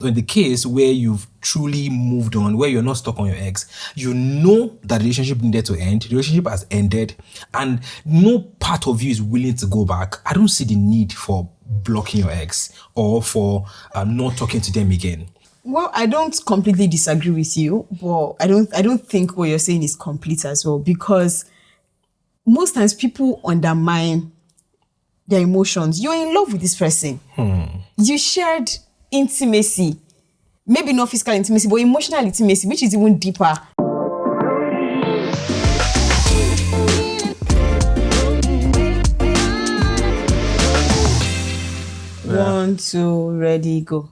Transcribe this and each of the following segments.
In the case where you've truly moved on, where you're not stuck on your ex, you know that the relationship needed to end, the relationship has ended, and no part of you is willing to go back. I don't see the need for blocking your ex or for not talking to them again. Well, I don't completely disagree with you, but I don't think what you're saying is complete as well, because most times people undermine their emotions. You're in love with this person. You shared intimacy, maybe not physical intimacy, but emotional intimacy, which is even deeper. Yeah. 1, 2, ready, go.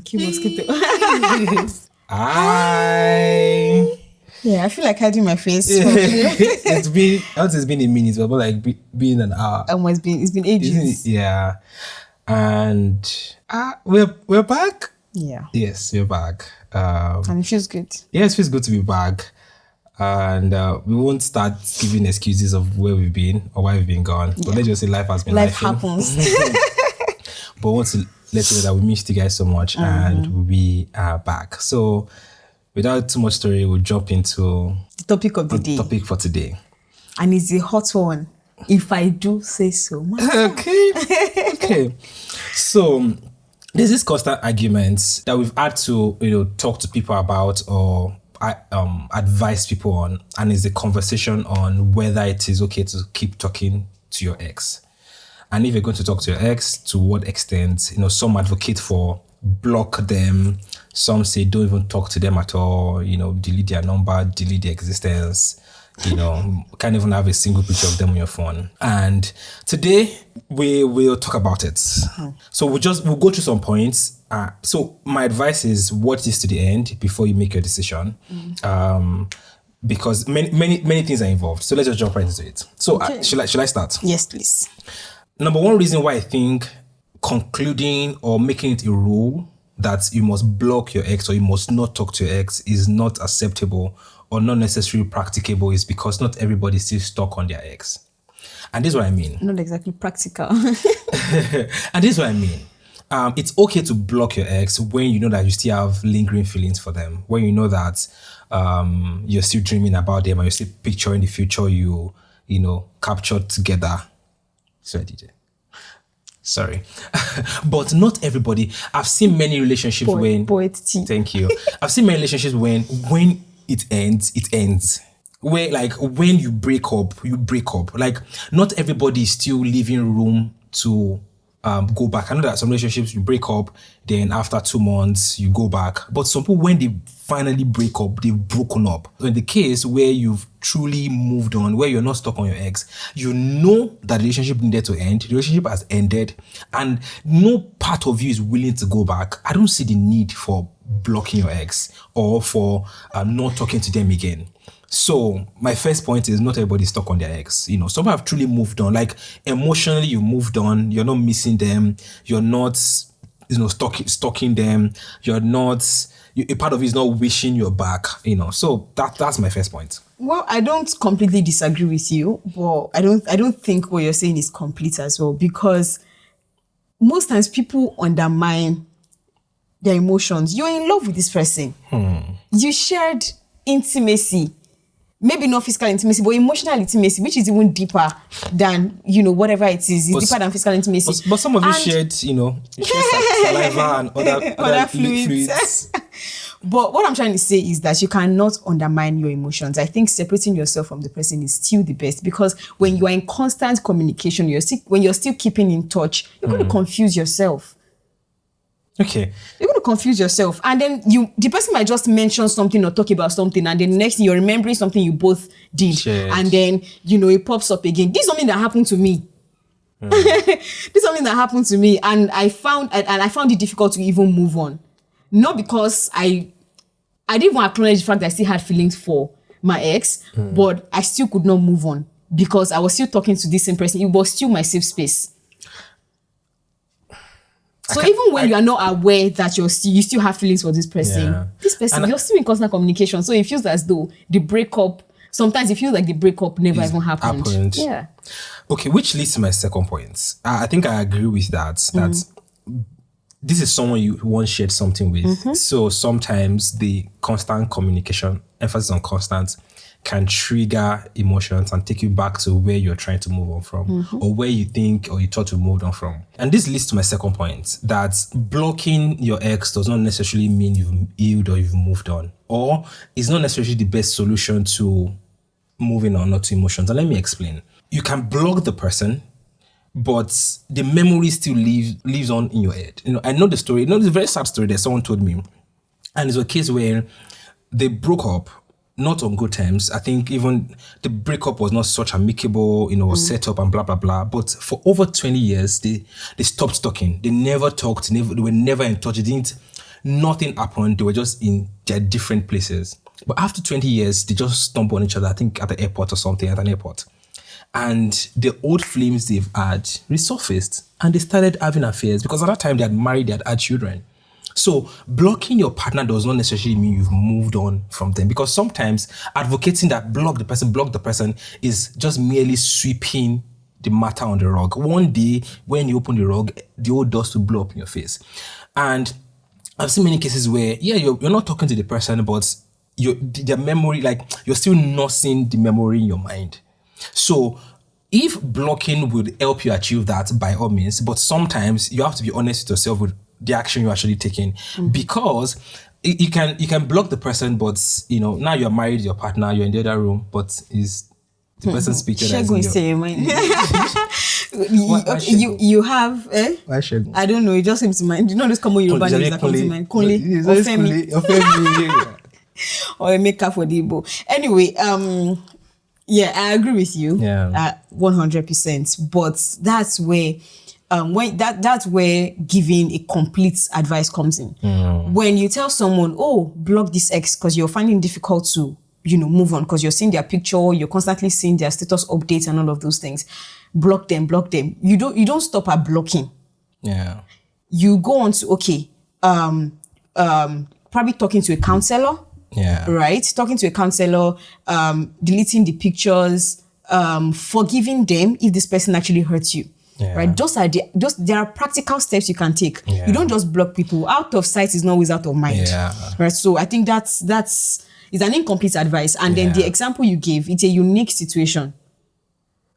Keep mosquito. Yeah, I feel like hiding my face. It's been a minute, but like being an hour. It's been ages. Yeah. And we're back. Yeah. Yes, we're back. And it feels good. Yeah, it feels good to be back. And we won't start giving excuses of where we've been or why we've been gone. But let's just say life has been life happens. But I want to let you know that we missed you guys so much, and we are back. So without too much story, we'll jump into the topic of the day. Topic for today. And it's a hot one, if I do say so myself. Okay. So there's this constant arguments that we've had to talk to people about or advise people on, and it's a conversation on whether it is okay to keep talking to your ex. And if you're going to talk to your ex, to what extent? Some advocate for block them. Some say don't even talk to them at all. Delete their number, delete their existence. Can't even have a single picture of them on your phone. And today we will talk about it. So we'll go through some points. So my advice is watch this to the end before you make your decision. Because many things are involved. So let's just jump right into it. So okay. Should I start? Yes, please. Number one reason why I think concluding or making it a rule that you must block your ex or you must not talk to your ex is not acceptable or not necessarily practicable is because not everybody is still stuck on their ex. And this is what I mean. Not exactly practical. And this is what I mean. It's okay to block your ex when you know that you still have lingering feelings for them, when you know that you're still dreaming about them and you're still picturing the future you captured together. Sorry. But not everybody. I've seen many relationships Thank you. I've seen many relationships when it ends. Where when you break up. Like not everybody is still leaving room to go back. I know that some relationships you break up, then after 2 months you go back. But some people, when they finally break up, they've broken up. In the case where you've truly moved on, where you're not stuck on your ex, you know that the relationship needed to end, the relationship has ended, and no part of you is willing to go back. I don't see the need for blocking your ex or for not talking to them again. So my first point is not everybody's stuck on their ex. Some have truly moved on. Like emotionally, you moved on. You're not missing them. You're not, stalking them. You're not. A part of you is not wishing you're back. So that's my first point. Well, I don't completely disagree with you, but I don't think what you're saying is complete as well, because most times people undermine their emotions. You're in love with this person. You shared intimacy. Maybe not physical intimacy, but emotional intimacy, which is even deeper than, whatever it is. It's deeper than physical intimacy. But some of you shared, saliva and other fluids. But what I'm trying to say is that you cannot undermine your emotions. I think separating yourself from the person is still the best, because when you are in constant communication, when you're still keeping in touch, you're going to confuse yourself. Okay. You're going to confuse yourself. And then the person might just mention something or talk about something, and then next thing you're remembering something you both did. Shit. And then, it pops up again. This is something that happened to me. This is something that happened to me. And I found it difficult to even move on. Not because I didn't even acknowledge the fact that I still had feelings for my ex, but I still could not move on because I was still talking to this same person. It was still my safe space. So even when you are not aware that you still have feelings for this person, you're still in constant communication. So it feels as though sometimes it feels like the breakup never even happened. Yeah. Okay, which leads to my second point. I think I agree with that. That this is someone you once shared something with. So sometimes the constant communication, emphasis on constant, can trigger emotions and take you back to where you're trying to move on from, or where you think or you thought you moved on from. And this leads to my second point, that blocking your ex does not necessarily mean you've healed or you've moved on, or it's not necessarily the best solution to moving on or to emotions. And let me explain. You can block the person, but the memory still lives on in your head. I know the story. It's a very sad story that someone told me. And it's a case where they broke up, not on good terms. I think even the breakup was not such amicable, set up and blah, blah, blah. But for over 20 years, they stopped talking. They never talked. They were never in touch. Nothing happened. They were just in their different places. But after 20 years, they just stumbled on each other, I think at the airport or something, at an airport. And the old flames they've had resurfaced and they started having affairs, because at that time they had married, they had children. So blocking your partner does not necessarily mean you've moved on from them, because sometimes advocating that block the person is just merely sweeping the matter on the rug. One day when you open the rug, the old dust will blow up in your face. And I've seen many cases where, you're not talking to the person, but their memory, like you're still nursing the memory in your mind. So if blocking would help you achieve that, by all means, but sometimes you have to be honest with yourself with the action you're actually taking, because you can block the person, but now you're married to your partner, you're in the other room, but is the person speaking as your mind. You have why Shegun? I don't know, it just seems to mind. This common Yoruba names that come to mind. Kunle or Femi or Emeka for the Igbo. Anyway, I agree with you. 100%. But that's where that's where giving a complete advice comes in. When you tell someone, block this ex because you're finding it difficult to, move on, because you're seeing their picture, you're constantly seeing their status updates and all of those things. Block them. You don't stop at blocking. Yeah. You go on to, probably talking to a counselor. Yeah. Right? Talking to a counselor, deleting the pictures, forgiving them if this person actually hurts you. Yeah. Right? There are practical steps you can take. Yeah. You don't just block people. Out of sight is not always out of mind. Yeah. Right? So I think that's an incomplete advice. And then the example you gave, it's a unique situation.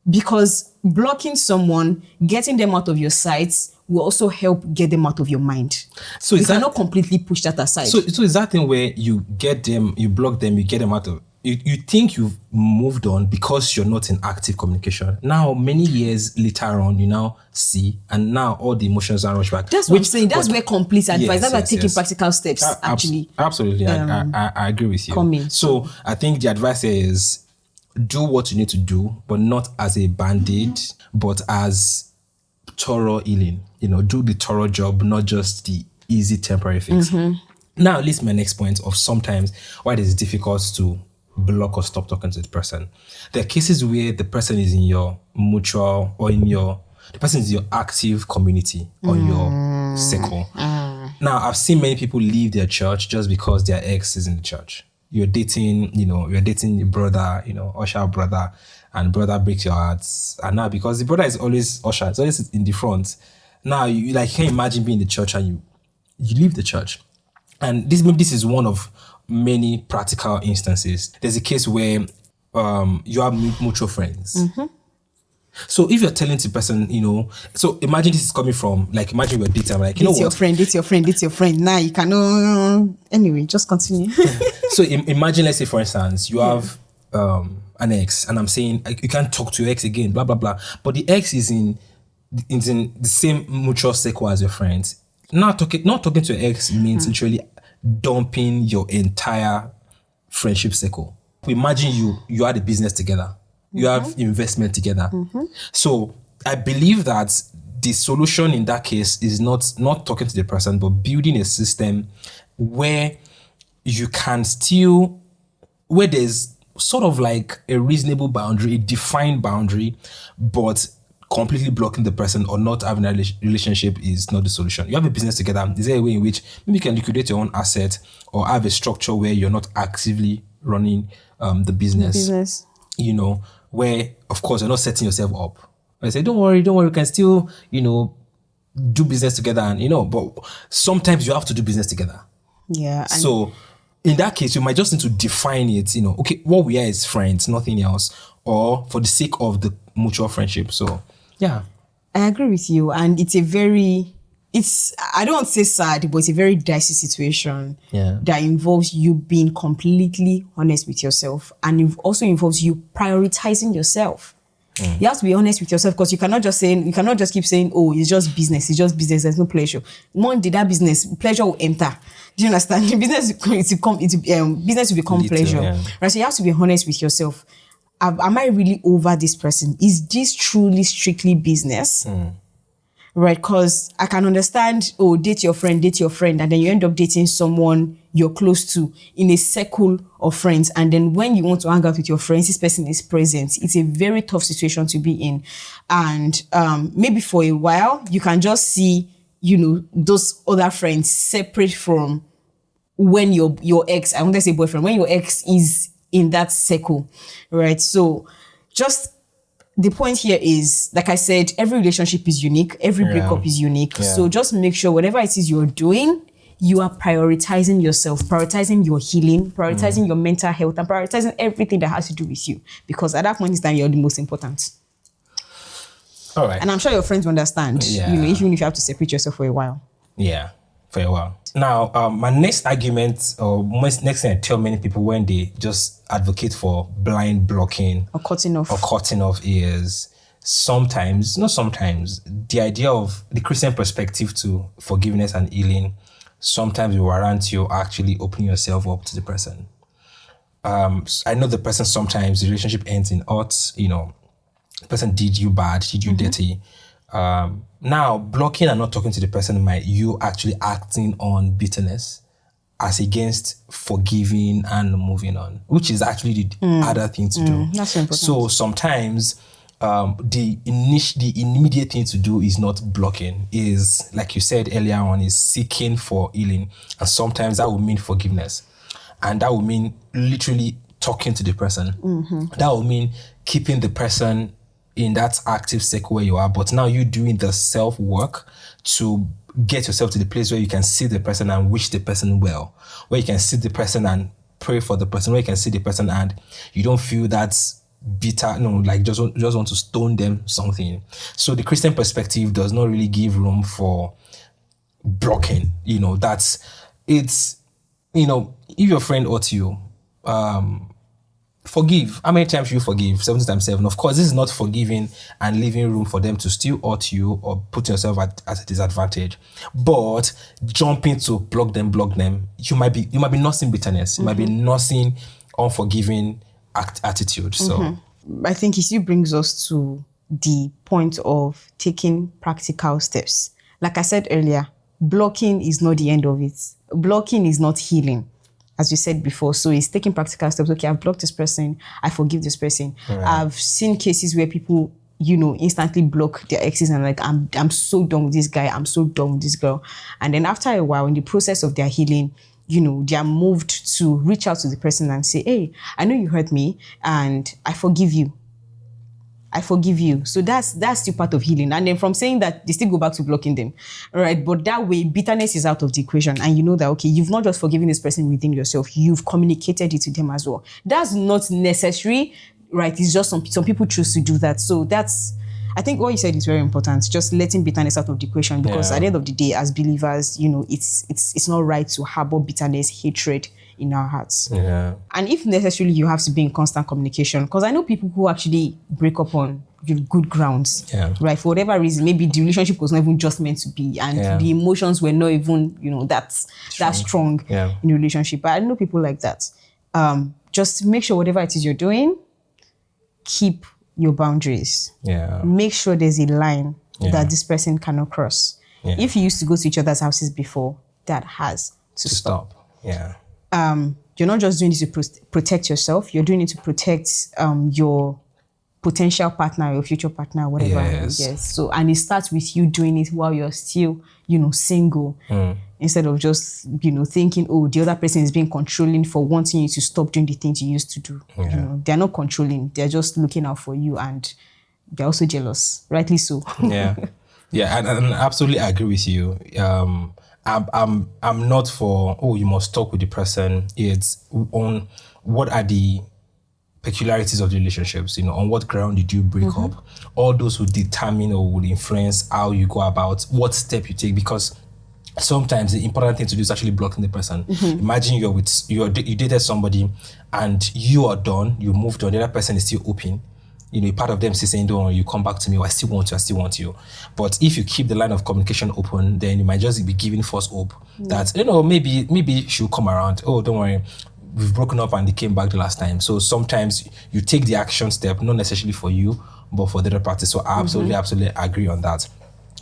Because blocking someone, getting them out of your sight, will also help get them out of your mind. So you cannot completely push that aside. So is that thing where you get them, you block them, you get them out of... You think you've moved on because you're not in active communication. Now, many years later on, you now see, and now all the emotions are rushed back. That's what I'm saying. That's where complete advice, that's why taking practical steps, actually. Absolutely. I agree with you. So I think the advice is do what you need to do, but not as a band-aid, but as thorough healing. Do the thorough job, not just the easy temporary fix. Now leads my next point of sometimes why it is difficult to block or stop talking to the person. There are cases where the person is in your mutual or the person is in your active community or your circle. Now, I've seen many people leave their church just because their ex is in the church. You're dating your brother, usher brother, and brother breaks your heart. And now because the brother is always usher, it's always in the front. Now you can't imagine being in the church and you leave the church. And this is one of many practical instances. There's a case where you have mutual friends. So if you're telling the person, so imagine this is coming from, imagine you're dating, it's your friend. Now you cannot, anyway, just continue. So imagine, let's say, for instance, you have an ex, and I'm saying you can't talk to your ex again, blah, blah, blah. But the ex is in the same mutual circle as your friends. Not talking to your ex means literally dumping your entire friendship circle. Imagine you had a business together. You have investment together. So I believe that the solution in that case is not talking to the person, but building a system where you can still, where there's sort of like a reasonable boundary, a defined boundary, but completely blocking the person or not having a relationship is not the solution. You have a business together. Is there a way in which maybe you can liquidate your own asset or have a structure where you're not actively running the business? Where, of course, you're not setting yourself up. I say, don't worry, we can still, do business together, and but sometimes you have to do business together. Yeah. So in that case, you might just need to define it, okay, what we are is friends, nothing else, or for the sake of the mutual friendship. So yeah. I agree with you. And I don't want to say sad, but it's a very dicey situation that involves you being completely honest with yourself. And it also involves you prioritizing yourself. You have to be honest with yourself, because you cannot just keep saying, oh, it's just business, there's no pleasure. Monday, that business, pleasure will enter. Do you understand? The business will become pleasure. Yeah. Right? So you have to be honest with yourself. Am I really over this person? Is this truly strictly business? Right? Because I can understand, date your friend, and then you end up dating someone you're close to in a circle of friends. And then when you want to hang out with your friends, this person is present. It's a very tough situation to be in. And maybe for a while, you can just see, those other friends separate from when your ex, I want to say boyfriend, when your ex is in that circle, right? So just the point here is, like I said, every relationship is unique. Every breakup is unique. Yeah. So just make sure whatever it is you're doing, you are prioritizing yourself, prioritizing your healing, prioritizing your mental health, and prioritizing everything that has to do with you. Because at that point in time, you're the most important. All right. And I'm sure your friends will understand, even if you have to separate yourself for a while. Yeah, for a while. Now, my next argument, or next thing I tell many people when they just advocate for blind blocking or cutting off is sometimes, not sometimes, the idea of the Christian perspective to forgiveness and healing sometimes will warrant you actually opening yourself up to the person. I know the person, sometimes the relationship ends in hurt, the person did you bad, did you dirty. Now, blocking and not talking to the person might you actually acting on bitterness as against forgiving and moving on, which is actually the harder thing to do. That's important. So sometimes the immediate thing to do is not blocking, is, like you said earlier on, is seeking for healing. And sometimes that will mean forgiveness. And that will mean literally talking to the person. That will mean keeping the person in that active circle where you are, but now you doing the self-work to get yourself to the place where you can see the person and wish the person well, where you can see the person and pray for the person, where you can see the person and you don't feel that bitter, just want to stone them something. So the Christian perspective does not really give room for blocking. If your friend hurt you, forgive. How many times you forgive? 70 times 7. Of course, this is not forgiving and leaving room for them to still hurt you or put yourself at a disadvantage. But jumping to block them, you might be nursing bitterness. You might be nursing unforgiving attitude. So I think it still brings us to the point of taking practical steps. Like I said earlier, blocking is not the end of it. Blocking is not healing, as we said before. So it's taking practical steps. Okay, I've blocked this person. I forgive this person. Right. I've seen cases where people, instantly block their exes and like, I'm so done with this guy. I'm so done with this girl. And then after a while, in the process of their healing, they are moved to reach out to the person and say, hey, I know you hurt me and I forgive you. So that's still part of healing. And then from saying that, they still go back to blocking them, right? But that way, bitterness is out of the equation. And you know that, okay, you've not just forgiven this person within yourself, you've communicated it to them as well. That's not necessary, right? It's just some people choose to do that. So I think what you said is very important, just letting bitterness out of the equation, because at the end of the day, as believers, it's not right to harbor bitterness, hatred in our hearts. Yeah. And if necessarily, you have to be in constant communication, because I know people who actually break up on good grounds, right? For whatever reason, maybe the relationship was not even just meant to be, and the emotions were not even, that strong in the relationship. But I know people like that. Just make sure whatever it is you're doing, keep your boundaries. Make sure there's a line that this person cannot cross. If you used to go to each other's houses before, that has to stop. You're not just doing this to protect yourself, you're doing it to protect your potential partner, your future partner, whatever. Yes. So, and it starts with you doing it while you're still, single, instead of just, thinking, oh, the other person is being controlling for wanting you to stop doing the things you used to do. They're not controlling, they're just looking out for you, and they're also jealous, rightly so. Yeah, and I absolutely agree with you. I'm not for, oh, you must talk with the person. It's on what are the peculiarities of the relationships, on what ground did you break up? All those would determine or would influence how you go about what step you take, because sometimes the important thing to do is actually blocking the person. Imagine you dated somebody and you are done, you moved on, the other person is still open. A part of them still saying, don't worry, you come back to me, or I still want you. But if you keep the line of communication open, then you might just be giving false hope that, maybe she'll come around. Oh, don't worry, we've broken up and they came back the last time. So sometimes you take the action step, not necessarily for you, but for the other party. So I absolutely agree on that.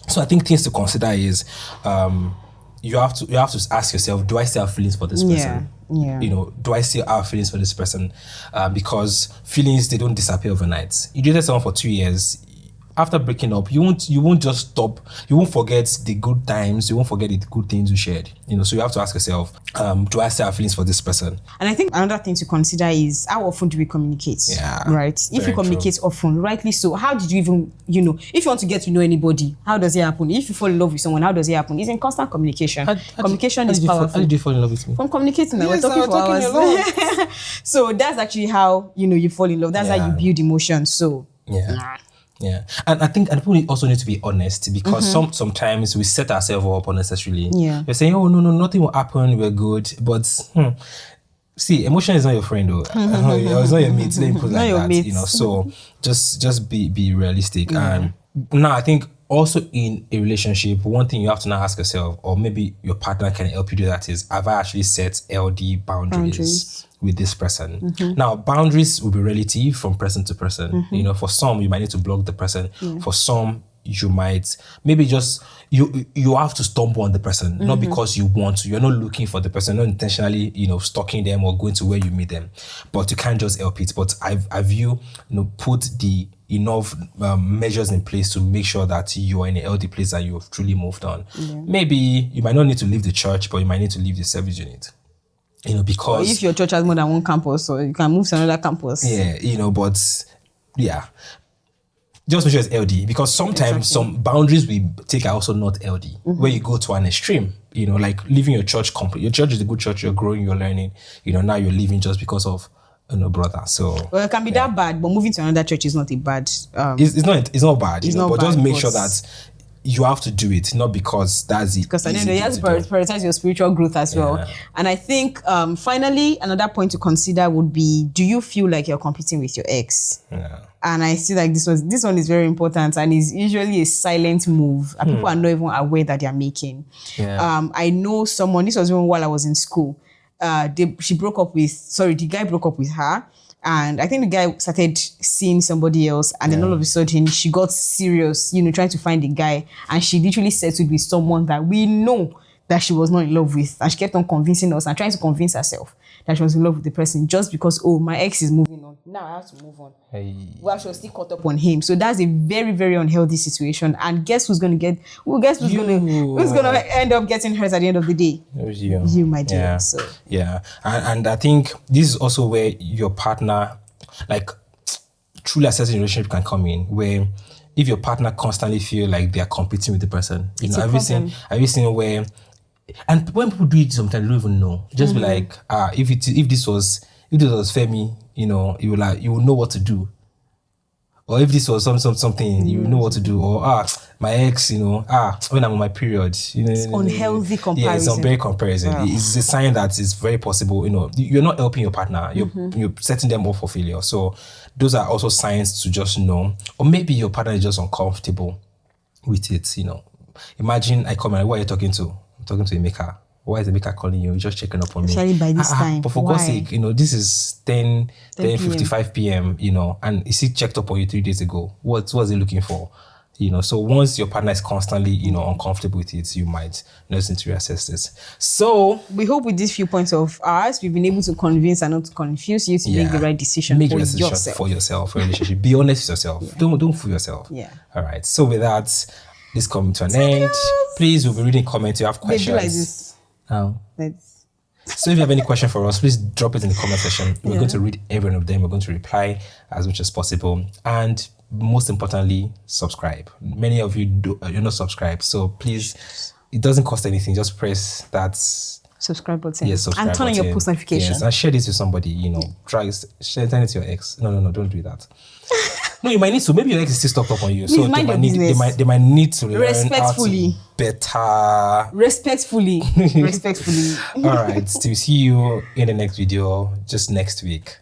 So I think things to consider is you have to ask yourself, do I still have feelings for this person? Yeah. Do I still have feelings for this person? Because feelings, they don't disappear overnight. You dated someone for 2 years. After breaking up, you won't just stop. You won't forget the good times. You won't forget the good things you shared. So you have to ask yourself, do I still have feelings for this person? And I think another thing to consider is how often do we communicate? Yeah. Right. If you communicate often, rightly so, how did you even, if you want to get to know anybody, how does it happen? If you fall in love with someone, how does it happen? It's in constant communication. Communication is powerful. How did you fall in love with me? From communicating. We're talking for hours. So that's actually how, you fall in love. That's how you build emotions. So yeah, and I think people also need to be honest, because sometimes we set ourselves up unnecessarily. Yeah, we're saying, oh no, nothing will happen, we're good, but see, emotion is not your friend, though. It's not your mate. Let me put it like that. So just be realistic. And now I think also in a relationship, one thing you have to now ask yourself, or maybe your partner can help you do that, is, have I actually set LD boundaries with this person? Now, boundaries will be relative from person to person. For some, you might need to block the person. For some, you might maybe just you have to stumble on the person, not because you want to. You're not looking for the person, not intentionally, stalking them or going to where you meet them, but you can't just help it. But I've put the enough measures in place to make sure that you are in a healthy place and you've truly moved on. Maybe you might not need to leave the church, but you might need to leave the service unit. Because or if your church has more than one campus, so you can move to another campus. Yeah, but yeah, just make sure it's LD, because sometimes some boundaries we take are also not LD, where you go to an extreme. Like leaving your church complete. Your church is a good church. You're growing. You're learning. Now you're leaving just because of brother. So it can be that bad, but moving to another church is not a bad. It's not bad. It's not but bad, just make sure that you have to do it, not because that's it. Because at the end, you have to prioritize your spiritual growth as well. And I think finally, another point to consider would be: do you feel like you're competing with your ex? And I see like this one is very important, and is usually a silent move that people are not even aware that they're making. I know someone. This was even while I was in school. The guy broke up with her. And I think the guy started seeing somebody else, and then all of a sudden she got serious, trying to find the guy, and she literally settled with someone that we know that she was not in love with, and she kept on convincing us and trying to convince herself that she was in love with the person just because, my ex is moving on. Now I have to move on. Well, she was still caught up on him. So that's a very, very unhealthy situation. And guess who's gonna end up getting hurt at the end of the day? It was you. You, my dear. Yeah. So and I think this is also where your partner, like, truly assessing relationship can come in, where if your partner constantly feel like they are competing with the person, have you seen where, and when people do it sometimes, they don't even know. Just be like, if this was Femi, you will know what to do. Or if this was something, you know what to do. Or my ex, when I'm on my period, it's unhealthy comparison. Yeah, it's unhealthy comparison. It's a sign that it's very possible. You're not helping your partner. You're setting them up for failure. So those are also signs to just know. Or maybe your partner is just uncomfortable with it. Imagine I come and, what are you talking to? I'm talking to Emeka. Why is Emeka calling you? He's just checking up on me. Especially by this time. But for God's sake, this is 10:55 p.m., and is he checked up on you 3 days ago? What was he looking for? So once your partner is constantly, uncomfortable with it, you might need to reassess this. So we hope with these few points of ours, we've been able to convince and not to confuse you to make the right decision for yourself. For yourself, for your relationship. Be honest with yourself. Don't fool yourself. Yeah. All right. So with that, this coming to an end. Please, we'll be reading comments. You have questions. They do like this. So if you have any question for us, please drop it in the comment section. We're going to read every one of them. We're going to reply as much as possible. And most importantly, subscribe. Many of you you're not subscribed, so please, it doesn't cost anything. Just press that subscribe button. Yes, subscribe and turn on your post notification. Yes, and share this with somebody. Send it to your ex. No, don't do that. No, you might need to. Maybe your ex is still stuck up on you, so they might need to learn respectfully. Better. Respectfully. All right. Still see you in the next video, just next week.